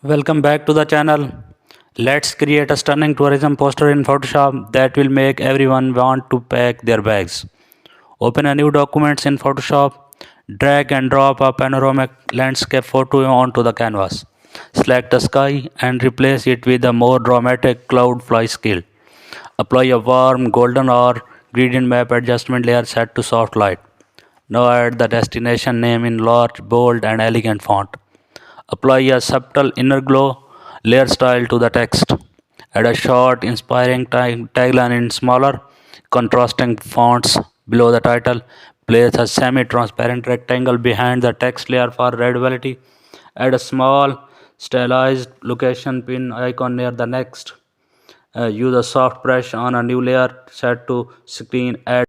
Welcome back to the channel. Let's create a stunning tourism poster in Photoshop that will make everyone want to pack their bags. Open a new document in Photoshop. Drag and drop a panoramic landscape photo onto the canvas. Select the sky and replace it with a more dramatic cloud fly scale. Apply a warm golden or gradient map adjustment layer set to soft light. Now add the destination name in large, bold and elegant font. Apply a subtle inner glow layer style to the text. Add a short, inspiring tagline in smaller, contrasting fonts below the title. Place a semi-transparent rectangle behind the text layer for readability. Add a small, stylized location pin icon near the next. Use a soft brush on a new layer set to screen. Add